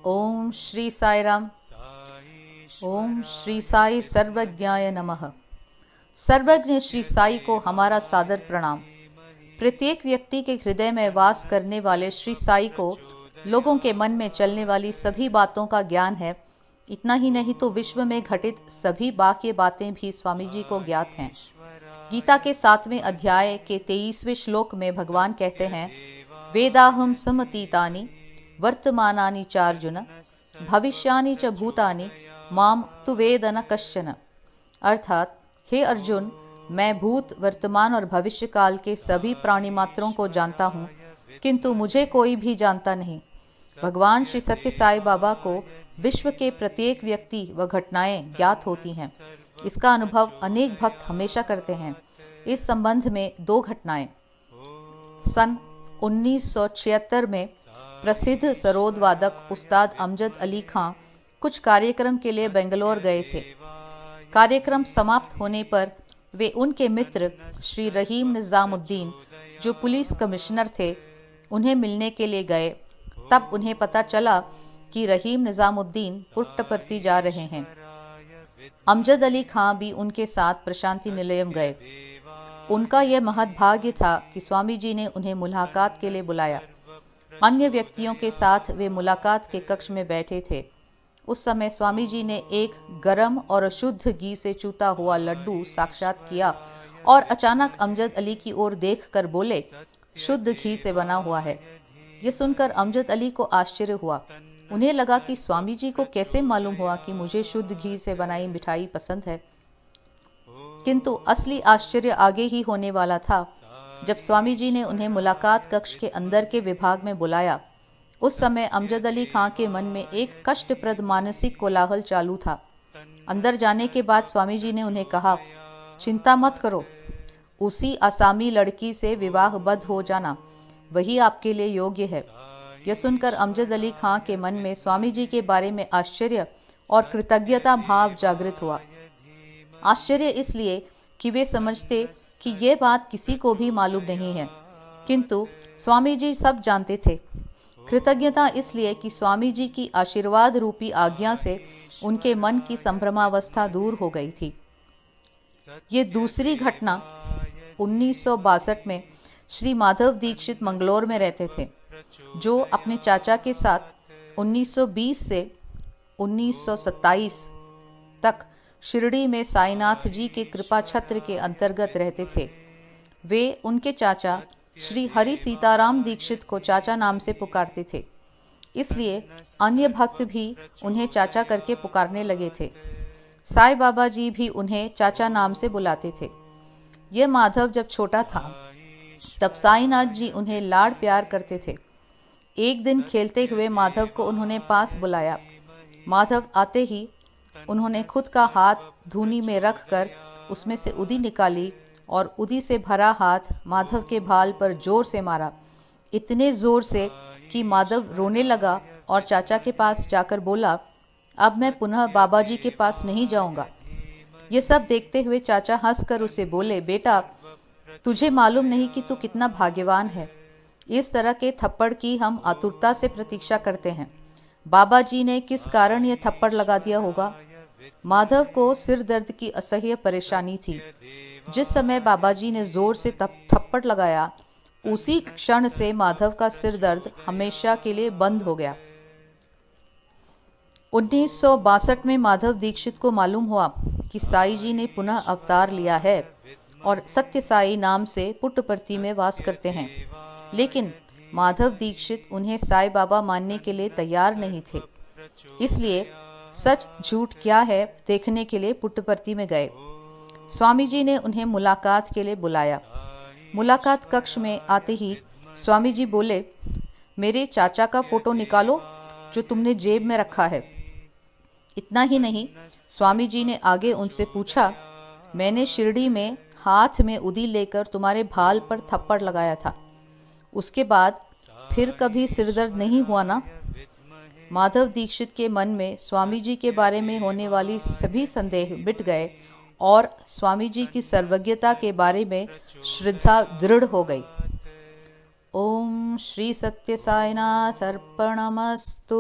ओम श्री साई राम। ओम श्री साई सर्वज्ञाय नमः। सर्वज्ञ श्री साई को हमारा सादर प्रणाम। प्रत्येक व्यक्ति के हृदय में वास करने वाले श्री साई को लोगों के मन में चलने वाली सभी बातों का ज्ञान है। इतना ही नहीं तो विश्व में घटित सभी बाकी बातें भी स्वामी जी को ज्ञात हैं। गीता के 7वें अध्याय के 23वें श्लोक में भगवान कहते हैं, वेदाहम समतीतानि वर्तमानानि चार्जुन भविष्यानि च भूतानि माम तु वेद न कश्चन। अर्थात, हे अर्जुन, मैं भूत, वर्तमान और भविष्य काल के सभी प्राणी मात्रों को जानता हूँ, किंतु मुझे कोई भी जानता नहीं। भगवान श्री सत्य साई बाबा को विश्व के प्रत्येक व्यक्ति व घटनाएं ज्ञात होती हैं। इसका अनुभव अनेक भक्त हमेशा करते हैं। इस संबंध में 2 घटनाएं। सन 1976 में प्रसिद्ध सरोद वादक उस्ताद अमजद अली खां कुछ कार्यक्रम के लिए बेंगलोर गए थे। कार्यक्रम समाप्त होने पर वे उनके मित्र श्री रहीम निजामुद्दीन, जो पुलिस कमिश्नर थे, उन्हें मिलने के लिए गए। तब उन्हें पता चला कि रहीम निजामुद्दीन पुट्टपर्ती जा रहे हैं। अमजद अली खां भी उनके साथ प्रशांति निलयम गए। उनका यह महद भाग्य था कि स्वामी जी ने उन्हें मुलाकात के लिए बुलाया। अन्य व्यक्तियों के साथ वे मुलाकात के कक्ष में बैठे थे। उस समय स्वामी जी ने एक गरम और अशुद्ध घी से चूता हुआ लड्डू साक्षात किया और अचानक अमजद अली की ओर देखकर बोले, शुद्ध घी से बना हुआ है। ये सुनकर अमजद अली को आश्चर्य हुआ। उन्हें लगा कि स्वामी जी को कैसे मालूम हुआ कि मुझे शुद्ध घी से बनाई मिठाई पसंद है। किंतु असली आश्चर्य आगे ही होने वाला था। जब स्वामी जी ने उन्हें मुलाकात कक्ष के अंदर के विभाग में बुलाया, उस समय अमजद अली खां के मन में एक कष्टप्रद मानसिक कोलाहल चालू था। अंदर जाने के बाद स्वामी जी ने उन्हें कहा, चिंता मत करो, उसी आसामी लड़की से विवाहबद्ध हो जाना, वही आपके लिए योग्य है। यह सुनकर अमजद अली खां के मन में स्वामी जी के बारे में आश्चर्य और कृतज्ञता भाव जागृत हुआ। आश्चर्य इसलिए कि वे समझते कि ये बात किसी को भी मालूम नहीं है, किंतु स्वामी जी सब जानते थे। कृतज्ञता इसलिए कि स्वामी जी की आशीर्वाद रूपी आज्ञा से उनके मन की संभ्रमावस्था दूर हो गई थी। ये दूसरी घटना 1962 में श्री माधव दीक्षित मंगलौर में रहते थे, जो अपने चाचा के साथ 1920 से 1927 तक शिरडी में साईनाथ जी के कृपा छत्र के अंतर्गत रहते थे। वे उनके चाचा श्री हरि सीताराम दीक्षित को चाचा नाम से पुकारते थे, इसलिए अन्य भक्त भी उन्हें चाचा करके पुकारने लगे थे। साईं बाबा जी भी उन्हें चाचा नाम से बुलाते थे। ये माधव जब छोटा था तब साईनाथ जी उन्हें लाड़ प्यार करते थे। एक दिन खेलते हुए माधव को उन्होंने पास बुलाया। माधव आते ही उन्होंने खुद का हाथ धूनी में रखकर उसमें से उदी निकाली और उदी से भरा हाथ माधव के भाल पर जोर से मारा, इतने जोर से कि माधव रोने लगा और चाचा के पास जाकर बोला, अब मैं पुनः बाबा जी के पास नहीं जाऊंगा। ये सब देखते हुए चाचा हंसकर उसे बोले, बेटा, तुझे मालूम नहीं कि तू कितना भाग्यवान है। इस तरह के थप्पड़ की हम आतुरता से प्रतीक्षा करते हैं। बाबा जी ने किस कारण ये थप्पड़ लगा दिया होगा। माधव को सिर दर्द की असह्य परेशानी थी। जिस समय बाबा जी ने जोर से थप्पड़ लगाया, उसी क्षण से माधव का सिर दर्द हमेशा के लिए बंद हो गया। 1962 में माधव दीक्षित को मालूम हुआ कि साई जी ने पुनः अवतार लिया है और सत्य साई नाम से पुट्टपर्ती में वास करते हैं, लेकिन माधव दीक्षित उन्हें साई बाबा मानने के लिए तैयार नहीं थे। इसलिए सच झूठ क्या है देखने के लिए पुट्टपर्ती में गए। स्वामी जी ने उन्हें मुलाकात के लिए बुलाया। मुलाकात कक्ष में आते ही स्वामी जी बोले, मेरे चाचा का फोटो निकालो जो तुमने जेब में रखा है। इतना ही नहीं, स्वामी जी ने आगे उनसे पूछा, मैंने शिरडी में हाथ में उदी लेकर तुम्हारे भाल पर थप्पड़ लगाया था, उसके बाद फिर कभी सिरदर्द नहीं हुआ ना? माधव दीक्षित के मन में स्वामी जी के बारे में होने वाली सभी संदेह मिट गए और स्वामी जी की सर्वज्ञता के बारे में श्रद्धा दृढ़ हो गई। ओम श्री सत्य साईनाथ अर्पणमस्तु।